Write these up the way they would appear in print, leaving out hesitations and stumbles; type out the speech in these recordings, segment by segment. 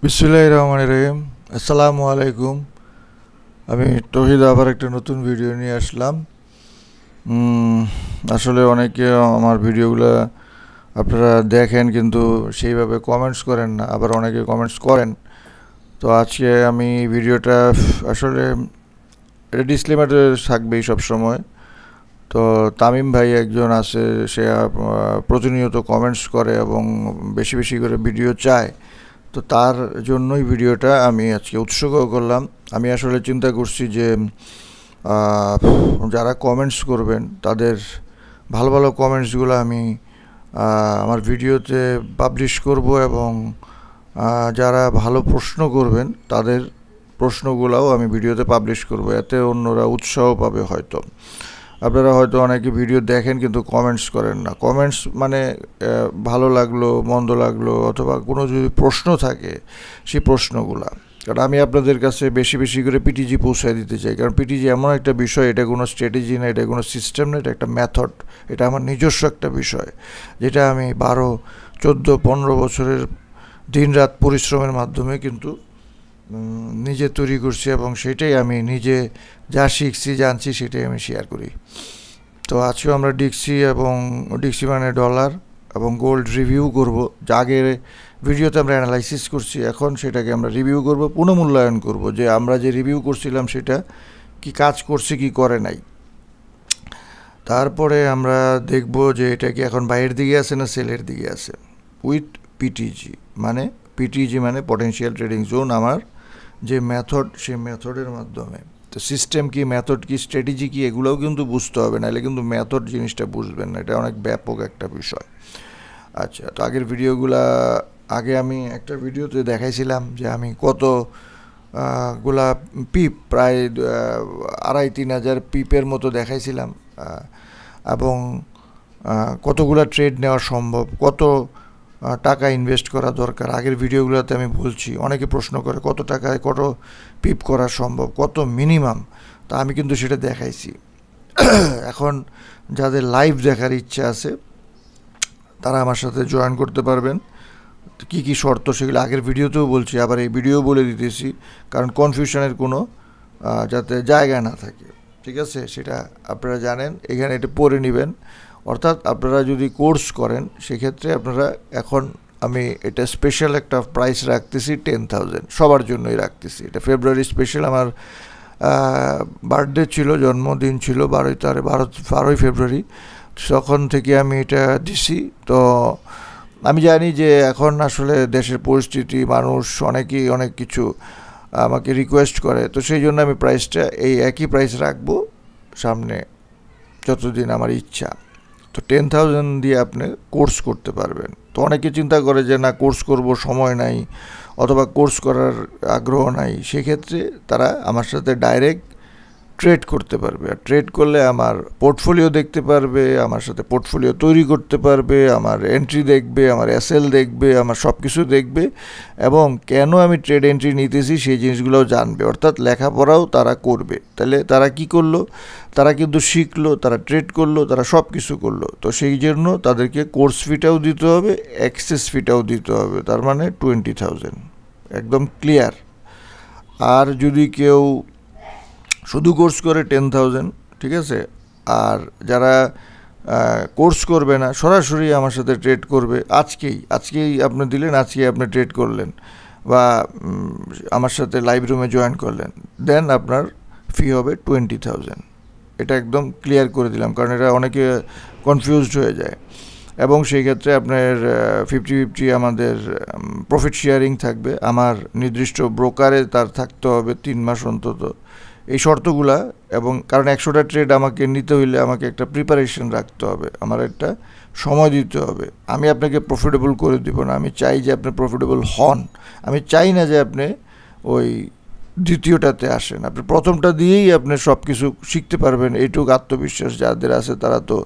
বিসমিল্লাহির রহমানির রহিম। আসসালামু আলাইকুম। আমি তৌহিদ আবার একটা নতুন ভিডিও নিয়ে আসলাম। আসলে অনেকে আমার ভিডিওগুলো আপনারা দেখেন কিন্তু সেইভাবে কমেন্টস করেন না, আবার অনেকে কমেন্টস করেন। তো আজকে আমি ভিডিওটা আসলে এটা ডিসক্লেমারে থাকবেই সবসময়। তো তামিম ভাই একজন আছে, সে প্রতিনিয়ত কমেন্টস করে এবং বেশি বেশি করে ভিডিও চায়। তো তার জন্যই ভিডিওটা আমি আজকে উৎসর্গ করলাম। আমি আসলে চিন্তা করছি যে যারা কমেন্টস করবেন তাদের ভালো ভালো কমেন্টসগুলো আমি আমার ভিডিওতে পাবলিশ করব এবং যারা ভালো প্রশ্ন করবেন তাদের প্রশ্নগুলোও আমি ভিডিওতে পাবলিশ করব, এতে অন্যরা উৎসাহ পাবে। হয়তো আপনারা হয়তো অনেকে ভিডিও দেখেন কিন্তু কমেন্টস করেন না। কমেন্টস মানে ভালো লাগলো, মন্দ লাগলো, অথবা কোনো যদি প্রশ্ন থাকে সেই প্রশ্নগুলা, কারণ আমি আপনাদের কাছে বেশি বেশি করে পিটিজি পৌঁছায় দিতে চাই। কারণ পিটিজি এমন একটা বিষয়, এটা কোনো স্ট্র্যাটেজি না, এটা কোনো সিস্টেম না, এটা একটা মেথড। এটা আমার নিজস্ব একটা বিষয়, যেটা আমি 12, 14, 15 বছরের দিনরাত পরিশ্রমের মাধ্যমে কিন্তু নিজে তৈরি করছি এবং সেটাই আমি নিজে যা শিখছি জানছি সেটাই আমি শেয়ার করি। তো আজকেও আমরা ডিক্সি এবং ডিক্সি মানে ডলার এবং গোল্ড রিভিউ করব। যা আগের ভিডিওতে আমরা অ্যানালাইসিস করছি, এখন সেটাকে আমরা রিভিউ করব, পুনঃমূল্যায়ন করব যে আমরা যে রিভিউ করছিলাম সেটা কি কাজ করছে কি করে নাই। তারপরে আমরা দেখব যে এটা কি এখন বাইরের দিকে আছে না সেলের দিকে আছে উইথ পিটিজি। পিটিজি মানে পটেনশিয়াল ট্রেডিং জোন। আমার যে মেথড, সেই মেথডের মাধ্যমে, তো সিস্টেম কি, মেথড কি, স্ট্র্যাটেজি কি, এগুলোও কিন্তু বুঝতে হবে, নাহলে কিন্তু মেথড জিনিসটা বুঝবেন না। এটা অনেক ব্যাপক একটা বিষয়। আচ্ছা, তো আগের ভিডিওগুলা, আগে আমি একটা ভিডিওতে দেখাইছিলাম যে আমি কত গুলা পিপ, প্রায় 2,500-3 হাজার পিপের মতো দেখাইছিলাম, এবং কতগুলা ট্রেড নেওয়া সম্ভব, কত টাকা ইনভেস্ট করা দরকার। আগের ভিডিওগুলোতে আমি বলছি, অনেকে প্রশ্ন করে কত টাকায় কত পিপ করা সম্ভব, কত মিনিমাম। তা আমি কিন্তু সেটা দেখাইছি। এখন যাদের লাইভ দেখার ইচ্ছা আছে তারা আমার সাথে জয়েন করতে পারবেন। কি কি শর্ত সেগুলো আগের ভিডিওতেও বলছি, আবার এই ভিডিও বলে দিতেছি, কারণ কনফিউশনের কোনো যাতে জায়গা না থাকে। ঠিক আছে, সেটা আপনারা জানেন, এখানে এটা পড়ে নেবেন। অর্থাৎ আপনারা যদি কোর্স করেন সেক্ষেত্রে আপনারা, এখন আমি এটা স্পেশাল একটা প্রাইস রাখতেছি 10,000, সবার জন্যই রাখতেছি। এটা ফেব্রুয়ারি স্পেশাল, আমার বার্থডে ছিল, জন্মদিন ছিল 12ই ফেব্রুয়ারি, তখন থেকে আমি এটা দিছি। তো আমি জানি যে এখন আসলে দেশের পরিস্থিতি, মানুষ অনেকেই অনেক কিছু আমাকে রিকোয়েস্ট করে, তো সেই জন্য আমি প্রাইসটা এই একই প্রাইস রাখবো সামনে যতদিন আমার ইচ্ছা। তো 10,000 দিয়ে আপনি কোর্স করতে পারবেন। তো অনেকে চিন্তা করে যে না, কোর্স করব, সময় নাই, অথবা কোর্স করার আগ্রহ নাই, সেক্ষেত্রে তারা আমার সাথে ডাইরেক্ট ট্রেড করতে পারবে। আর ট্রেড করলে আমার পোর্টফোলিও দেখতে পারবে, আমার সাথে পোর্টফোলিও তৈরি করতে পারবে, আমার এন্ট্রি দেখবে, আমার এসএল দেখবে, আমার সব কিছু দেখবে, এবং কেন আমি ট্রেড এন্ট্রি নিতেছি সেই জিনিসগুলোও জানবে। অর্থাৎ লেখাপড়াও তারা করবে। তাহলে তারা কি করলো, তারা কিন্তু শিখলো, তারা ট্রেড করলো, তারা সব কিছু করলো। তো সেই জন্য তাদেরকে কোর্স ফিটাও দিতে হবে, অ্যাক্সেস ফিটাও দিতে হবে, তার মানে 20,000, একদম ক্লিয়ার। আর যদি কেউ শুধু কোর্স করে 10,000, ঠিক আছে। আর যারা কোর্স করবে না, সরাসরি আমার সাথে ট্রেড করবে, আজকেই আপনি দিলেন, আজকেই আপনি ট্রেড করলেন, বা আমার সাথে লাইভ রুমে জয়েন করলেন, দেন আপনার ফি হবে 20,000। এটা একদম ক্লিয়ার করে দিলাম, কারণ এটা অনেকে কনফিউজড হয়ে যায়। এবং সেই ক্ষেত্রে আপনার 50-50 আমাদের প্রফিট শেয়ারিং থাকবে। আমার নির্দিষ্ট ব্রোকারে তার থাকতে হবে 3 মাস অন্তত, এই শর্তগুলা। এবং কারণ 100টা ট্রেড আমাকে নিতে হইলে আমাকে একটা প্রিপারেশন রাখতে হবে, আমার একটা সময় দিতে হবে। আমি আপনাকে প্রফিটেবল করে দিব না, আমি চাই যে আপনি প্রফিটেবল হন। আমি চাই না যে আপনি ওই দ্বিতীয়টাতে আসেন। আপনি প্রথমটা দিয়েই আপনি সব কিছু শিখতে পারবেন, এইটুকু আত্মবিশ্বাস যাদের আছে তারা তো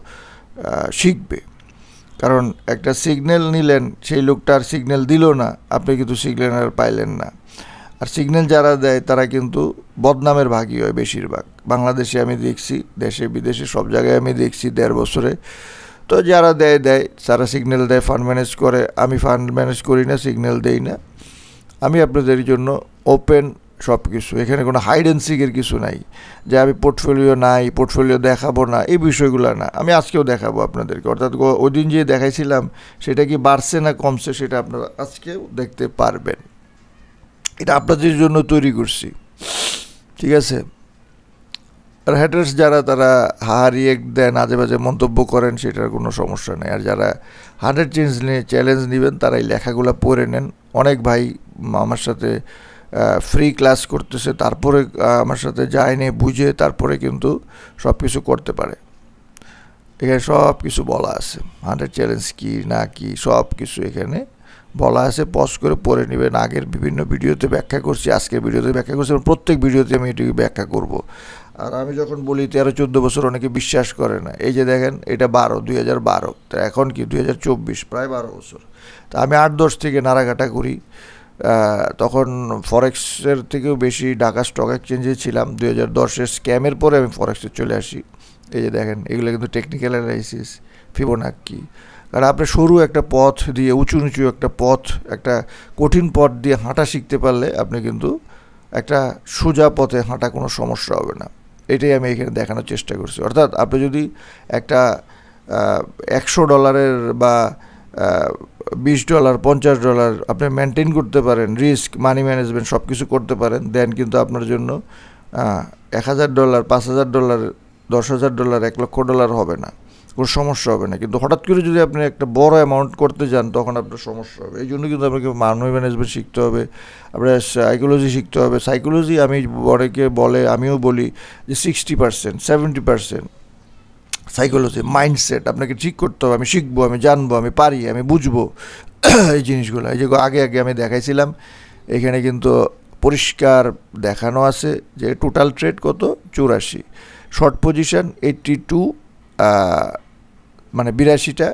শিখবে। কারণ একটা সিগন্যাল নিলেন, সেই লোকটা আর সিগন্যাল দিল না, আপনি কিন্তু সিগন্যাল আর পাইলেন না। আর সিগন্যাল যারা দেয় তারা কিন্তু বদনামের ভাগী হয় বেশিরভাগ। বাংলাদেশে আমি দেখছি, দেশে বিদেশে সব জায়গায় আমি দেখছি 1.5 বছরে। তো যারা দেয়, তারা সিগন্যাল দেয়, ফান্ড ম্যানেজ করে। আমি ফান্ড ম্যানেজ করি না, সিগন্যাল দেই না। আমি আপনাদের জন্য ওপেন সব কিছু, এখানে কোনো হাইড অ্যান্ড সিকের কিছু নাই যে আমি পোর্টফোলিও নাই, পোর্টফোলিও দেখাবো না, এই বিষয়গুলো না। আমি আজকেও দেখাবো আপনাদেরকে, অর্থাৎ ওই দিন যে দেখাইছিলাম সেটা কি বাড়ছে না কমছে সেটা আপনারা আজকেও দেখতে পারবেন। এটা আপনাদের জন্য তৈরি করছি, ঠিক আছে? আর হ্যাটার্স যারা তারা হারিয়ে দেন, আজে বাজে মন্তব্য করেন, সেটার কোনো সমস্যা নেই। আর যারা 100 চ্যালেঞ্জ নেবেন তারা এই লেখাগুলো পড়ে নেন। অনেক ভাই আমার সাথে ফ্রি ক্লাস করতেছে, তারপরে আমার সাথে যায়নি বুঝে তারপরে কিন্তু সব কিছু করতে পারে। এখানে সব কিছু বলা আছে, 100 চ্যালেঞ্জ কী না কি সব কিছু এখানে বলা আছে। পজ করে পড়ে নেবেন। আগের বিভিন্ন ভিডিওতে ব্যাখ্যা করছি, আজকের ভিডিওতে ব্যাখ্যা করছি, প্রত্যেক ভিডিওতে আমি এটিকে ব্যাখ্যা করব। আর আমি যখন বলি 13-14 বছর, অনেকে বিশ্বাস করে না। এই যে দেখেন, এটা 2012, তো এখন কি 2024, প্রায় 12 বছর। তা আমি 8-10 থেকে নাড়াঘাটা করি। তখন ফরেক্সের থেকেও বেশি ঢাকা স্টক এক্সচেঞ্জে ছিলাম। 2010-এর স্ক্যামের পরে আমি ফরেক্সে চলে আসি। এই যে দেখেন, এগুলো কিন্তু টেকনিক্যাল অ্যানালাইসিস, ফিবোনাক্কি। কারণ আপনি সরু একটা পথ দিয়ে, উঁচু নিচু একটা পথ, একটা কঠিন পথ দিয়ে হাঁটা শিখতে পারলে আপনি কিন্তু একটা সোজা পথে হাঁটা কোনো সমস্যা হবে না। এটাই আমি এখানে দেখানোর চেষ্টা করছি। অর্থাৎ আপনি যদি একটা $100 বা $20, $50 আপনি মেনটেন করতে পারেন, রিস্ক, মানি ম্যানেজমেন্ট সব কিছু করতে পারেন, দেন কিন্তু আপনার জন্য $1000, $5000, $10,000, $1,00,000 হবে না, কোনো সমস্যা হবে না। কিন্তু হঠাৎ করে যদি আপনি একটা বড় অ্যামাউন্ট করতে যান তখন আপনার সমস্যা হবে। এই জন্য কিন্তু আপনাকে মানি ম্যানেজমেন্ট শিখতে হবে, আপনার সাইকোলজি শিখতে হবে। সাইকোলজি আমি অনেকে বলে, আমিও বলি যে 60%, 70% সাইকোলজি, মাইন্ডসেট আপনাকে ঠিক করতে হবে। আমি শিখবো, আমি জানবো, আমি পারি, আমি বুঝবো এই জিনিসগুলো। এই যে আগে আমি দেখাইছিলাম, এখানে কিন্তু পরিষ্কার দেখানো আছে যে টোটাল ট্রেড কত, 84, শর্ট পজিশন 82, মানে 82টা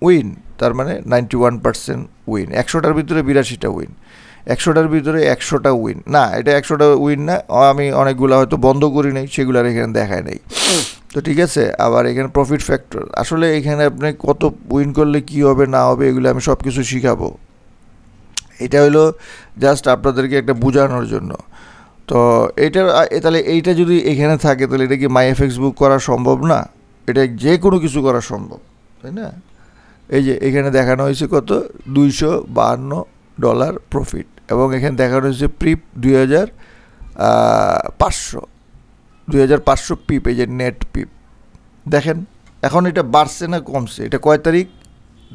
উইন, তার মানে 91% উইন। 100টার ভিতরে 82টা উইন, 100টার ভিতরে 100টা উইন না, এটা 100টা উইন না। আমি অনেকগুলো হয়তো বন্ধ করি নাই, সেগুলো আর এখানে দেখায় নাই। তো ঠিক আছে। আবার এখানে প্রফিট ফ্যাক্টর, আসলে এখানে আপনি কত উইন করলে কি হবে না হবে এগুলো আমি সব কিছু শিখাবো। এটা হলো জাস্ট আপনাদেরকে একটা বোঝানোর জন্য। তো তাহলে এইটা যদি এখানে থাকে তাহলে এটা কি মাইএফএক্স বুক করা সম্ভব না? এটা যে কোনো কিছু করা সম্ভব, তাই না? এই যে এখানে দেখানো হয়েছে কত, $252 প্রফিট, এবং এখানে দেখানো হয়েছে প্রিপ 2500 পিপ, এই যে নেট পিপ দেখেন। এখন এটা বাড়ছে না কমছে, এটা কয় তারিখ,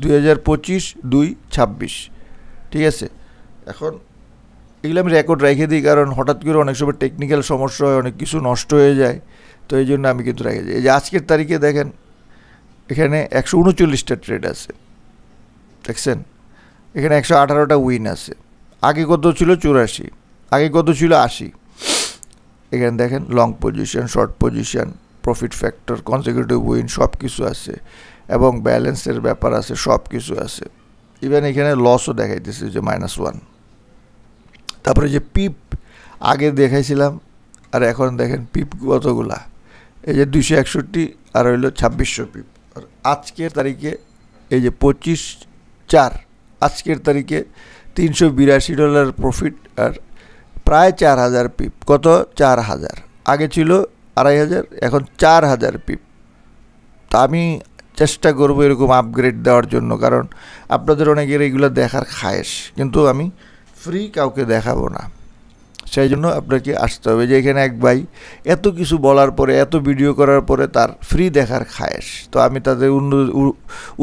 2025/2/26, ঠিক আছে। এখন এগুলো আমি রেকর্ড রেখে দিই, কারণ হঠাৎ করে অনেক সময় টেকনিক্যাল সমস্যা হয়, অনেক কিছু নষ্ট হয়ে যায়, তো এই জন্য আমি কিন্তু রেখে দিই। এই যে আজকের তারিখে দেখেন, এখানে 139টা ট্রেড আছে, দেখছেন? এখানে 118টা উইন আছে। আগে কত ছিল, 84, আগে কত ছিল, 80। এখানে দেখেন long position, short position, profit factor, consecutive win সব কিছু আছে, এবং ব্যালেন্সের ব্যাপার আছে, সব কিছু আছে। ইভেন এখানে লসও দেখাইতেছে যে -1। তারপরে যে পিপ আগে দেখাইছিলাম, আর এখন দেখেন পিপ কতগুলা, এই যে 261 আর হইল 2600 পিপ। আর আজকের তারিখে এই যে 25/4, আজকের তারিখে $382 প্রফিট, আর প্রায় 4000 পিপ। কত, 4000, আগে ছিল 2500, এখন 4000 পিপ। তা আমি চেষ্টা করবো এরকম আপগ্রেড দেওয়ার জন্য, কারণ আপনাদের অনেকের এইগুলো দেখার খায়েশ, কিন্তু আমি ফ্রি কাউকে দেখাবো না, সেই জন্য আপনাকে আসতে হবে। যে এখানে এক ভাই এত কিছু বলার পরে, এত ভিডিও করার পরে তার ফ্রি দেখার খায়েশ, তো আমি তাদের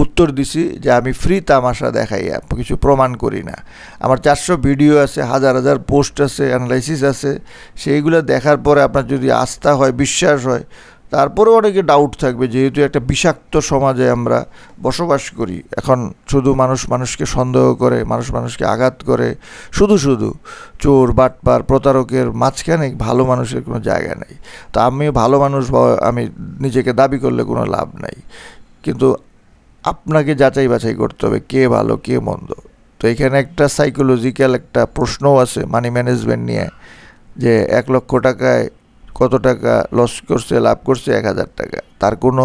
উত্তর দিছি যে আমি ফ্রি তামাশা দেখাই, কিছু প্রমাণ করি না। আমার 400 ভিডিও আছে, হাজার পোস্ট আছে, অ্যানালাইসিস আছে, সেইগুলো দেখার পরে আপনার যদি আস্থা হয়, বিশ্বাস হয়, তারপরেও অনেকে ডাউট থাকবে, যেহেতু একটা বিষাক্ত সমাজে আমরা বসবাস করি। এখন শুধু মানুষকে সন্দেহ করে, মানুষকে আঘাত করে, শুধু চোর, বাটপার, প্রতারকের মাঝখানে ভালো মানুষের কোনো জায়গা নেই। তো আমি ভালো মানুষ, আমি নিজেকে দাবি করলে কোনো লাভ নাই, কিন্তু আপনাকে যাচাই বাছাই করতে হবে কে ভালো কে মন্দ। তো এখানে একটা সাইকোলজিক্যাল একটা প্রশ্নও আছে মানি ম্যানেজমেন্ট নিয়ে, যে 1 লক্ষ টাকায় কত টাকা লস করছে লাভ করছে 1000 টাকা, তার কোনো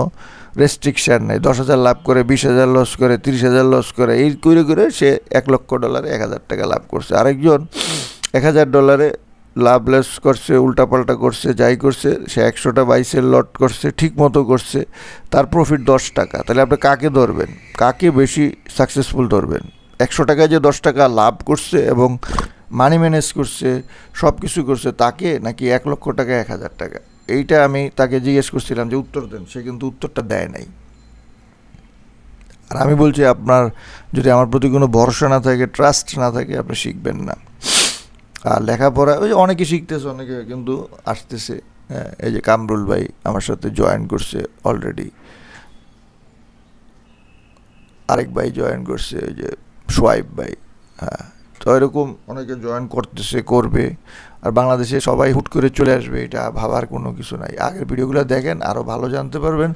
রেস্ট্রিকশান নেই। 10,000 লাভ করে, 20,000 লস করে, 30,000 লস করে, এই করে করে সে $1,00,000 1000 টাকা লাভ করছে। আরেকজন $1,000 লাভ লেস করছে, উল্টাপাল্টা করছে, যাই করছে, সে 100টা বাইসের লট করছে, ঠিক মতো করছে, তার প্রফিট 10 টাকা। তাহলে আপনি কাকে ধরবেন, কাকে বেশি সাকসেসফুল ধরবেন? 100 টাকায় যে 10 টাকা লাভ করছে এবং মানি ম্যানেজ করছে, সব কিছু করছে, তাকে নাকি 1,00,000 টাকা 1,000 টাকা? এইটা আমি তাকে জিজ্ঞেস করছিলাম যে উত্তর দেন, সে কিন্তু উত্তরটা দেয় নাই। আর আমি বলছি, আপনার যদি আমার প্রতি কোনো ভরসা না থাকে, ট্রাস্ট না থাকে, আপনি শিখবেন না। আর লেখাপড়া ওই যে অনেকে শিখতেছে, অনেকে কিন্তু আসতেছে। হ্যাঁ, এই যে কামরুল ভাই আমার সাথে জয়েন করছে অলরেডি, আরেক ভাই জয়েন করছে, ওই যে সোয়াইব ভাই। হ্যাঁ, তো এরকম অনেকে জয়েন করতেছে, করবে। আর বাংলাদেশে সবাই হুট করে চলে আসবে, এটা ভাবার কোনো কিছু নাই। আগের ভিডিওগুলো দেখেন, আরও ভালো জানতে পারবেন।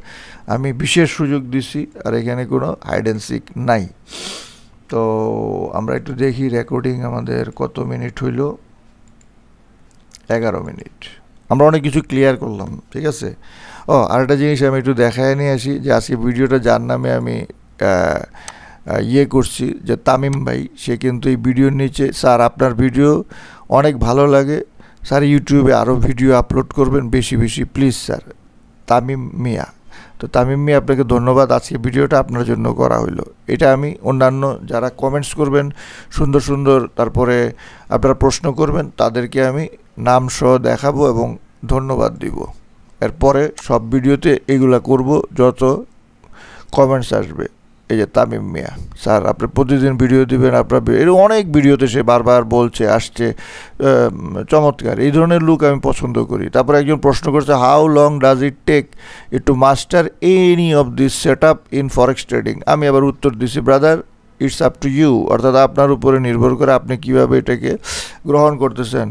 আমি বিশেষ সুযোগ দিছি, আর এখানে কোনো হাইড অ্যান্ড সিক নাই। তো আমরা একটু দেখি রেকর্ডিং আমাদের কত মিনিট হইল। 11 মিনিট। আমরা অনেক কিছু ক্লিয়ার করলাম, ঠিক আছে। আরেকটা জিনিস আমি একটু দেখায় নিয়ে আসি, যে আজকে ভিডিওটা যার নামে আমি করছি, যে তামিম ভাই, সে কিন্তু এই ভিডিওর নিচে, স্যার আপনার ভিডিও অনেক ভালো লাগে স্যার, ইউটিউবে আরও ভিডিও আপলোড করবেন বেশি বেশি প্লিজ স্যার, তামিম মিয়া। তো তামিম মিয়া, আপনাকে ধন্যবাদ, আজকে ভিডিওটা আপনার জন্য করা হইলো। এটা আমি অন্যান্য যারা কমেন্টস করবেন সুন্দর সুন্দর, তারপরে আপনারা প্রশ্ন করবেন, তাদেরকে আমি নাম সহ দেখাবো এবং ধন্যবাদ দিব। এরপরে সব ভিডিওতে এগুলা করব যত কমেন্টস আসবে। এই যে তামিম মিয়া, স্যার আপনি প্রতিদিন ভিডিও দিবেন, আপনার এর অনেক ভিডিওতে সে বারবার বলছে, আসছে, চমৎকার। এই ধরনের লুক আমি পছন্দ করি। তারপরে একজন প্রশ্ন করছে, how long does it take to master any of this set up in forex trading? আমি আবার উত্তর দিছি, brother it's up to you, অর্থাৎ আপনার উপরে নির্ভর করে আপনি কীভাবে এটাকে গ্রহণ করতেছেন।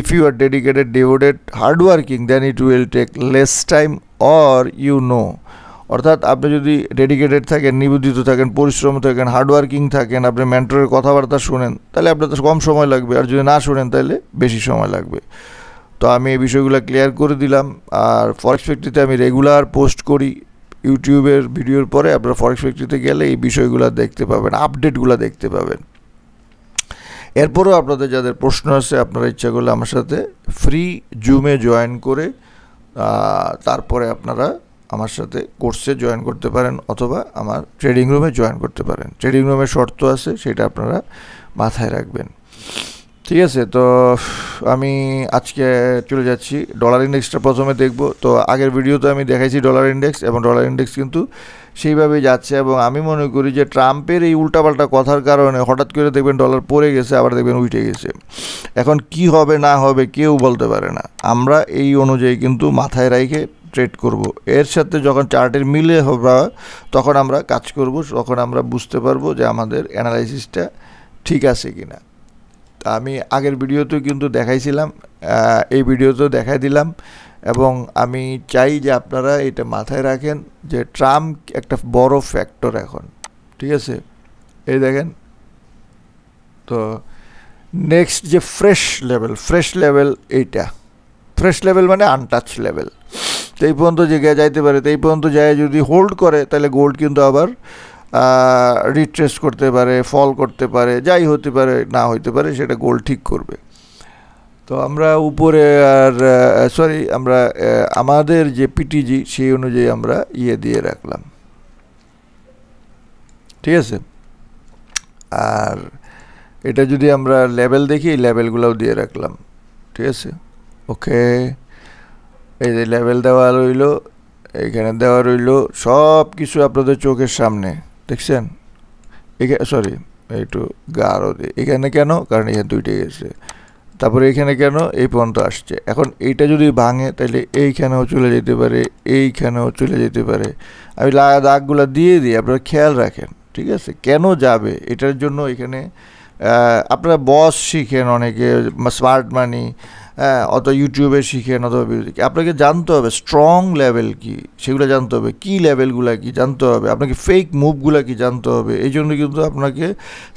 If you are dedicated, devoted, hardworking, then it will take less time or you know. অর্থাৎ আপনি যদি ডেডিকেটেড থাকেন, নিবেদিত থাকেন, পরিশ্রম থাকেন, হার্ডওয়ার্কিং থাকেন, আপনি মেন্টরের কথাবার্তা শুনেন, তাহলে আপনার তো কম সময় লাগবে, আর যদি না শুনেন তাহলে বেশি সময় লাগবে। তো আমি এই বিষয়গুলো ক্লিয়ার করে দিলাম। আর ফরেক্স ফ্যাক্টরিতে আমি রেগুলার পোস্ট করি, ইউটিউবের ভিডিওর পরে আপনারা ফরেক্স ফ্যাক্টরিতে গেলে এই বিষয়গুলো দেখতে পাবেন, আপডেটগুলো দেখতে পাবেন। এরপরেও আপনাদের যাদের প্রশ্ন আছে, আপনারা ইচ্ছা করলে আমার সাথে ফ্রি জুমে জয়েন করে তারপরে আপনারা আমার সাথে কোর্সে জয়েন করতে পারেন, অথবা আমার ট্রেডিং রুমে জয়েন করতে পারেন। ট্রেডিং রুমের শর্ত আছে, সেটা আপনারা মাথায় রাখবেন, ঠিক আছে। তো আমি আজকে চলে যাচ্ছি, ডলার ইন্ডেক্সটা প্রথমে দেখব। তো আগের ভিডিওতে আমি দেখাইছি ডলার ইন্ডেক্স, এবং ডলার ইন্ডেক্স কিন্তু সেইভাবেই যাচ্ছে। এবং আমি মনে করি যে ট্রাম্পের এই উল্টাপাল্টা কথার কারণে হঠাৎ করে দেখবেন ডলার পড়ে গেছে, আবার দেখবেন উঠে গেছে। এখন কি হবে না হবে কেউ বলতে পারে না। আমরা এই অনুযায়ী কিন্তু মাথায় রেখে ট্রেড করব। এর সাথে যখন চার্টের মিলে হবে, তখন আমরা কাজ করব, তখন আমরা বুঝতে পারবো যে আমাদের অ্যানালাইসিসটা ঠিক আছে কি না। আমি আগের ভিডিওতেও কিন্তু দেখাইছিলাম, এই ভিডিওতেও দেখাই দিলাম, এবং আমি চাই যে আপনারা এটা মাথায় রাখেন যে ট্রাম্প একটা বড় ফ্যাক্টর এখন, ঠিক আছে। এই দেখেন, তো নেক্সট যে ফ্রেশ লেভেল এইটা, ফ্রেশ লেভেল মানে আনটাচ লেভেল। তো এই পর্যন্ত যে যাইতে পারে, তো এই পর্যন্ত যায় যদি হোল্ড করে, তাহলে গোল্ড কিন্তু আবার রিট্রেস করতে পারে, ফল করতে পারে, যাই হতে পারে, না হইতে পারে, সেটা গোল্ড ঠিক করবে। তো আমরা উপরে আর আমরা আমাদের যে পিটিজি সেই অনুযায়ী আমরা দিয়ে রাখলাম, ঠিক আছে। আর এটা যদি আমরা লেভেল দেখি, এই লেভেলগুলোও দিয়ে রাখলাম, ঠিক আছে। ওকে, এই যে লেভেল দেওয়া রইল, এখানে দেওয়া রইল, সব কিছু আপনাদের চোখের সামনে দেখছেন। এখানে একটু গাঢ় দিয়ে, এখানে কেন, কারণ এখানে দুইটাই গেছে। তারপরে এইখানে কেন, এই পর্যন্ত আসছে। এখন এইটা যদি ভাঙে, তাহলে এইখানেও চলে যেতে পারে, এইখানেও চলে যেতে পারে। আমি দাগগুলো দিয়ে দিই, আপনারা খেয়াল রাখেন, ঠিক আছে। কেন যাবে এটার জন্য এখানে আপনারা বস শিখেন, অনেকে স্মার্ট মানি, হ্যাঁ, অত ইউটিউবে শিখেন অথবা আপনাকে জানতে হবে স্ট্রং লেভেল কি, সেগুলো জানতে হবে, কি লেভেলগুলো কি জানতে হবে, আপনাকে ফেক মুভগুলো কি জানতে হবে। এই জন্য কিন্তু আপনাকে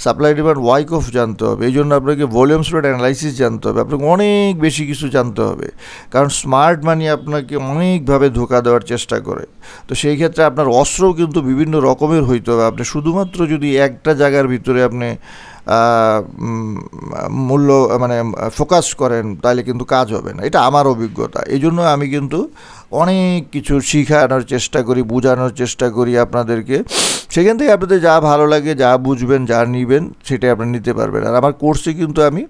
সাপ্লাই ডিমান্ড ওয়াইকফ জানতে হবে, এই জন্য আপনাকে ভলিউম স্প্রেড অ্যানালাইসিস জানতে হবে, আপনাকে অনেক বেশি কিছু জানতে হবে। কারণ স্মার্ট মানি আপনাকে অনেকভাবে ধোকা দেওয়ার চেষ্টা করে। তো সেই ক্ষেত্রে আপনার অস্ত্রও কিন্তু বিভিন্ন রকমের হইতে হবে। আপনি শুধুমাত্র যদি একটা জায়গার ভিতরে আপনি মূল্য মানে ফোকাস করেন তাহলে কিন্তু কাজ হবে না, এটা আমার অভিজ্ঞতা। এই জন্য আমি কিন্তু অনেক কিছু শেখানোর চেষ্টা করি, বোঝানোর চেষ্টা করি আপনাদেরকে। সেখান থেকে আপনাদের যা ভালো লাগে, যা বুঝবেন, যা নেবেন সেটাই আপনি নিতে পারবেন। আর আমার কোর্সে কিন্তু আমি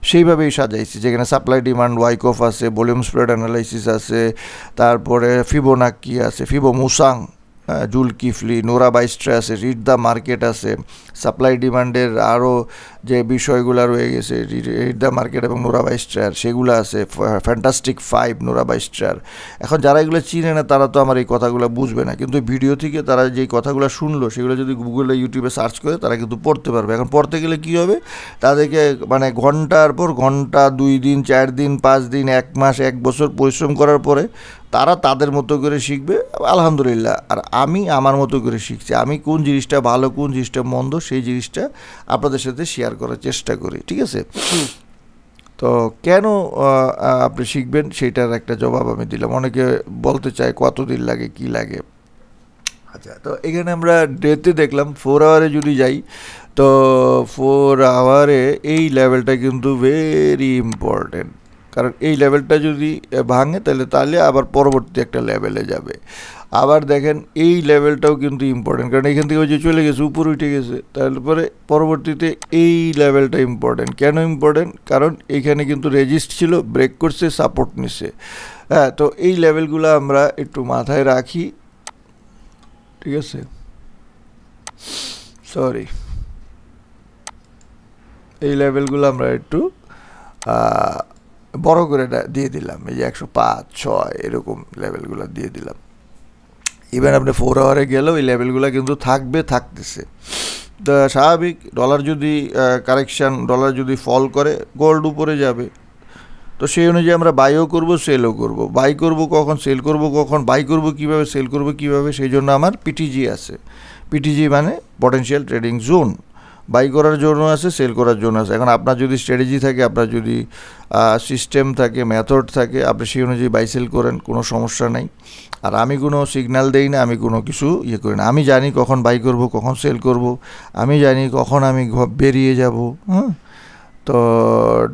সেইভাবেই সাজাইছি, যেখানে সাপ্লাই ডিমান্ড ওয়াইকফ আছে, ভলিউম স্প্রেড অ্যানালাইসিস আছে, তারপরে ফিবোনাকি আছে, ফিবো মুসাং, জুল কিফলি, নোরা বাইস্ট্রা আছে, রিড দ্য মার্কেট আছে, সাপ্লাই ডিমান্ডের আরও যে বিষয়গুলো রয়ে গেছে রিড দ্য মার্কেট এবং নোরা বাইস্ট্রার সেগুলো আছে, ফ্যান্টাস্টিক 5 নোরা বাইস্ট্রার। এখন যারা এগুলো চিনে না তারা তো আমার এই কথাগুলো বুঝবে না, কিন্তু ভিডিও থেকে তারা যেই কথাগুলো শুনলো সেগুলো যদি গুগলে ইউটিউবে সার্চ করে তারা কিন্তু পড়তে পারবে। এখন পড়তে গেলে কী হবে, তাদেরকে মানে ঘন্টার পর ঘন্টা, 2 দিন 4 দিন 5 দিন 1 মাস 1 বছর পরিশ্রম করার পরে তারা তাদের মতো করে শিখবে, আলহামদুলিল্লাহ। আর আমি আমার মতো করে শিখছি, আমি কোন জিনিসটা ভালো কোন জিনিসটা মন্দ সেই জিনিসটা আপনাদের সাথে শেয়ার করার চেষ্টা করি, ঠিক আছে? তো কেন আপনি শিখবেন সেটার একটা জবাব আমি দিলাম। অনেকে বলতে চায় কতদিন লাগে, কি লাগে। আচ্ছা, তো এখানে আমরা ডেতে দেখলাম 4 আওয়ারে যদি যাই, তো 4 আওয়ারে এই লেভেলটা কিন্তু ভেরি ইম্পর্টেন্ট। কারণ এই লেভেলটা যদি ভাঙে তাহলে আবার পরবর্তী একটা লেভেলে যাবে। আবার দেখেন এই লেভেলটাও কিন্তু ইম্পর্টেন্ট, কারণ এখান থেকে ওই যে চলে গেছে উপরে উঠে গেছে, তারপরে পরবর্তীতে এই লেভেলটা ইম্পর্টেন্ট। কেন ইম্পর্টেন্ট? কারণ এইখানে কিন্তু রেজিস্ট ছিল, ব্রেক করছে, সাপোর্ট নিছে। হ্যাঁ, তো এই লেভেলগুলো আমরা একটু মাথায় রাখি, ঠিক আছে? সরি, এই লেভেলগুলো আমরা একটু বড় করে দিয়ে দিলাম, এই যে 105, 6 এরকম লেভেলগুলো দিয়ে দিলাম। ইভেন আপনি 4 আওয়ারে গেলেও এই লেভেলগুলো কিন্তু থাকতেছে। তো স্বাভাবিক, ডলার যদি কারেকশান, ডলার যদি ফল করে গোল্ড উপরে যাবে, তো সেই অনুযায়ী আমরা বাইও করব, সেলও করব। বাই করব কখন, সেল করব কখন, বাই করব কীভাবে, সেল করব কীভাবে, সেই জন্য আমার পিটিজি আছে। পিটিজি মানে পটেনশিয়াল ট্রেডিং জোন, বাই করার জন্য আছে, সেল করার জন্য আছে। এখন আপনার যদি স্ট্র্যাটেজি থাকে, আপনার যদি সিস্টেম থাকে, মেথড থাকে, আপনি সেই অনুযায়ী বাই সেল করেন, কোনো সমস্যা নাই। আর আমি কোনো সিগন্যাল দেই না, আমি কোনো কিছু করি না। আমি জানি কখন বাই করব, কখন সেল করব, আমি জানি কখন আমি বেরিয়ে যাব। হ্যাঁ, তো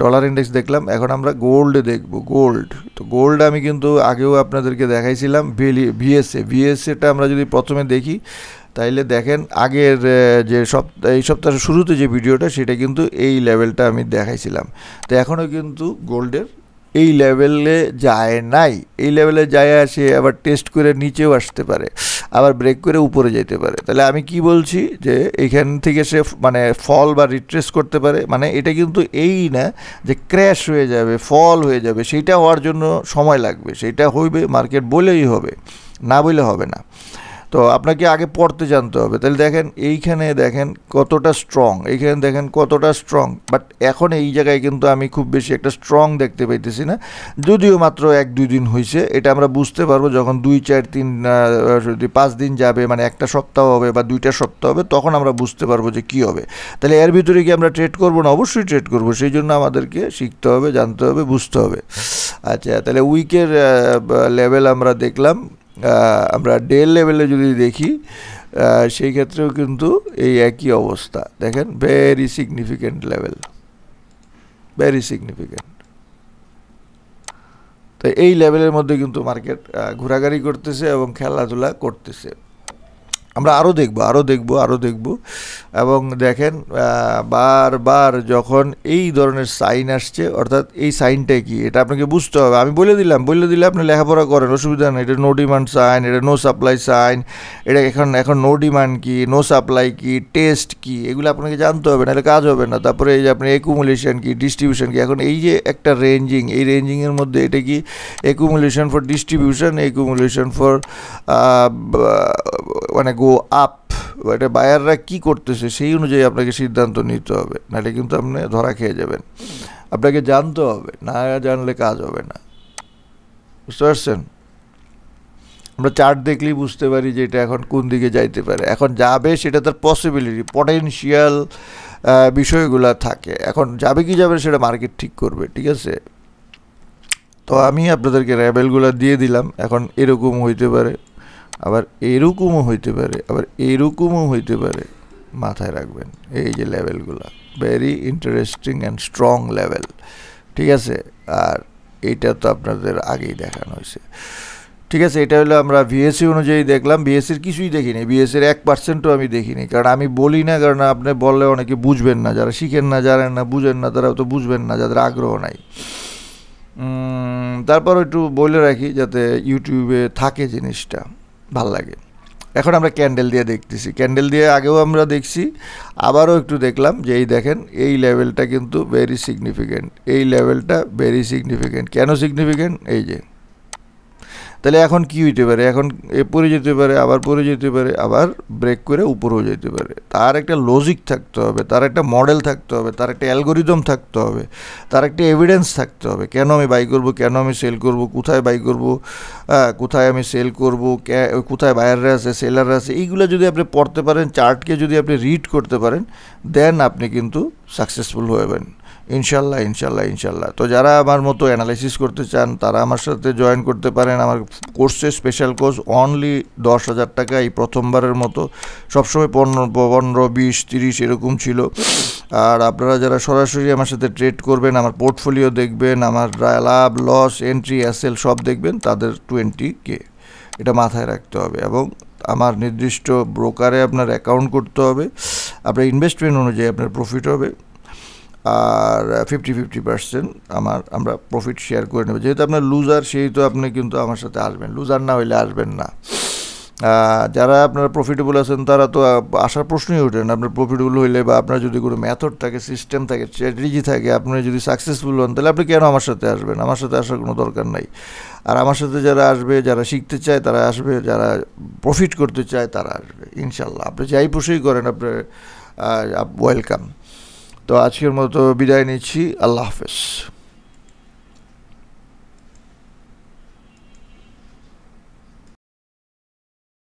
ডলার ইন্ডেক্স দেখলাম। এখন আমরা গোল্ডে দেখব। গোল্ড, তো গোল্ড আমি কিন্তু আগেও আপনাদেরকে দেখাইছিলাম। ভিএসএটা আমরা যদি প্রথমে দেখি তাইলে দেখেন আগের যে এই সপ্তাহের শুরুতে যে ভিডিওটা সেটা কিন্তু এই লেভেলটা আমি দেখাইছিলাম। তো এখনও কিন্তু গোল্ডের এই লেভেলে যায় নাই, এই লেভেলে যায় আসে আবার টেস্ট করে নিচেও আসতে পারে, আবার ব্রেক করে উপরে যেতে পারে। তাহলে আমি কি বলছি যে এইখান থেকে সে মানে ফল বা রিট্রেস করতে পারে, মানে এটা কিন্তু এই না যে ক্র্যাশ হয়ে যাবে, ফল হয়ে যাবে, সেইটা হওয়ার জন্য সময় লাগবে, সেইটা হইবে মার্কেট বলেই হবে, না বলে হবে না। তো আপনাকে আগে পড়তে জানতে হবে। তাহলে দেখেন এইখানে দেখেন কতটা স্ট্রং, এইখানে দেখেন কতটা স্ট্রং, বাট এখন এই জায়গায় কিন্তু আমি খুব বেশি একটা স্ট্রং দেখতে পাইতেছি না, যদিও মাত্র 1-2 দিন হয়েছে। এটা আমরা বুঝতে পারবো যখন 2-4-3-5 দিন যাবে, মানে একটা সপ্তাহ হবে বা 2টা সপ্তাহ হবে, তখন আমরা বুঝতে পারবো যে কী হবে। তাহলে এর ভিতরে কি আমরা ট্রেড করবো না? অবশ্যই ট্রেড করবো। সেই জন্য আমাদেরকে শিখতে হবে, জানতে হবে, বুঝতে হবে। আচ্ছা, তাহলে উইকের লেভেল আমরা দেখলাম। আমরা ডে লেভেলে যদি দেখি সেই ক্ষেত্রেও কিন্তু এই একই অবস্থা। দেখেন very significant level, very significant. তো এই লেভেলের মধ্যে কিন্তু মার্কেট ঘোরাঘুরি করতেছে এবং খেলাধুলা করতেছে। আমরা আরও দেখব এবং দেখেন বারবার যখন এই ধরনের সাইন আসছে, অর্থাৎ এই সাইনটা কি এটা আপনাকে বুঝতে হবে। আমি বলে দিলে আপনি লেখাপড়া করেন, অসুবিধা নেই। এটা নো ডিমান্ড সাইন, এটা নো সাপ্লাই সাইন, এটা এখন নো ডিমান্ড কি, নো সাপ্লাই কি, টেস্ট কি, এগুলো আপনাকে জানতে হবে, নাহলে কাজ হবে না। তারপরে এই যে আপনি একুমুলেশন কি, ডিস্ট্রিবিউশন কি। এখন এই যে একটা রেঞ্জিং, এই রেঞ্জিংয়ের মধ্যে এটা কি accumulation for distribution, accumulation for মানে গো আপ, এটা বায়াররা কী করতেছে সেই অনুযায়ী আপনাকে সিদ্ধান্ত নিতে হবে, নাহলে কিন্তু আপনি ধরা খেয়ে যাবেন। আপনাকে জানতে হবে, না জানলে কাজ হবে না, বুঝতে পারছেন? আমরা চার্ট দেখলেই বুঝতে পারি যে এটা এখন কোন দিকে যাইতে পারে, এখন যাবে সেটা তার পসিবিলিটি, পটেনশিয়াল বিষয়গুলো থাকে। এখন যাবে কি যাবে সেটা মার্কেট ঠিক করবে, ঠিক আছে? তো আমি আপনাদেরকে লেভেলগুলো দিয়ে দিলাম। এখন এরকম হইতে পারে, আবার এরকমও হইতে পারে, আবার এরকমও হইতে পারে, মাথায় রাখবেন এই যে লেভেলগুলো very interesting and strong level, ঠিক আছে? আর এইটা তো আপনাদের আগেই দেখানো হয়েছে, ঠিক আছে? এটা হলো আমরা ভিএসসি অনুযায়ী দেখলাম, বিএসসির কিছুই দেখিনি, বিএসসির 1%ও আমি দেখিনি, কারণ আমি বলি না, কারণ আপনি বললে অনেকে বুঝবেন না, যারা শিখেন না, জানেন না, বুঝেন না, তারা তো বুঝবেন না, যাদের আগ্রহ নাই। তারপর একটু বলে রাখি যাতে ইউটিউবে থাকে জিনিসটা ভাল লাগে। এখন আমরা ক্যান্ডেল দিয়ে দেখতেছি, ক্যান্ডেল দিয়ে আগেও আমরা দেখছি, আবারও একটু দেখলাম যে এই দেখেন এই লেভেলটা কিন্তু ভেরি সিগনিফিক্যান্ট, এই লেভেলটা ভেরি সিগনিফিক্যান্ট। কেন সিগনিফিক্যান্ট? এই যে, তাহলে এখন কি হইতে পারে, এখন এ পড়ে যেতে পারে, আবার পড়ে যেতে পারে, আবার ব্রেক করে উপরেও যেতে পারে। তার একটা লজিক থাকতে হবে, তার একটা মডেল থাকতে হবে, তার একটা অ্যালগোরিদম থাকতে হবে, তার একটা এভিডেন্স থাকতে হবে, কেন আমি বাই করব, কেন আমি সেল করব, কোথায় বাই করব, কোথায় আমি সেল করব, কোথায় বায়াররা আছে, সেলাররা আছে, এইগুলো যদি আপনি পড়তে পারেন, চার্টকে যদি আপনি রিড করতে পারেন, দেন আপনি কিন্তু সাকসেসফুল হবেন ইনশাল্লাহ, ইনশাল্লাহ, ইনশাল্লাহ। তো যারা আমার মতো অ্যানালাইসিস করতে চান তারা আমার সাথে জয়েন করতে পারেন আমার কোর্সে, স্পেশাল কোর্স, অনলি 10,000 টাকা। এই প্রথমবারের মতো, সবসময় 15, 20, 30 এরকম ছিল। আর আপনারা যারা সরাসরি আমার সাথে ট্রেড করবেন, আমার পোর্টফোলিও দেখবেন, আমার লাভ লস এন্ট্রি অ্যাসেল সব দেখবেন, তাদের 20K, এটা মাথায় রাখতে হবে। এবং আমার নির্দিষ্ট ব্রোকারে আপনার অ্যাকাউন্ট করতে হবে, আপনার ইনভেস্টমেন্ট অনুযায়ী আপনার প্রফিট হবে, আর 50-50% আমরা প্রফিট শেয়ার করে নেব। যেহেতু আপনার লুজার, সেহেতু আপনি কিন্তু আমার সাথে আসবেন, লুজার না হইলে আসবেন না। যারা আপনারা প্রফিটেবল আছেন তারা তো আসার প্রশ্নই ওঠে না। আপনার প্রফিটেবল হইলে বা আপনার যদি কোনো মেথড থাকে, সিস্টেম থাকে, স্ট্র্যাটেজি থাকে, আপনি যদি সাকসেসফুল হন, তাহলে আপনি কেন আমার সাথে আসবেন? আমার সাথে আসার কোনো দরকার নাই। আর আমার সাথে যারা আসবে, যারা শিখতে চায় তারা আসবে, যারা প্রফিট করতে চায় তারা আসবে ইনশাল্লাহ। আপনি যাই পুষেই করেন, আপনার ওয়েলকাম। তো আজকের মতো বিদায় নিচ্ছি, আল্লাহ হাফেজ।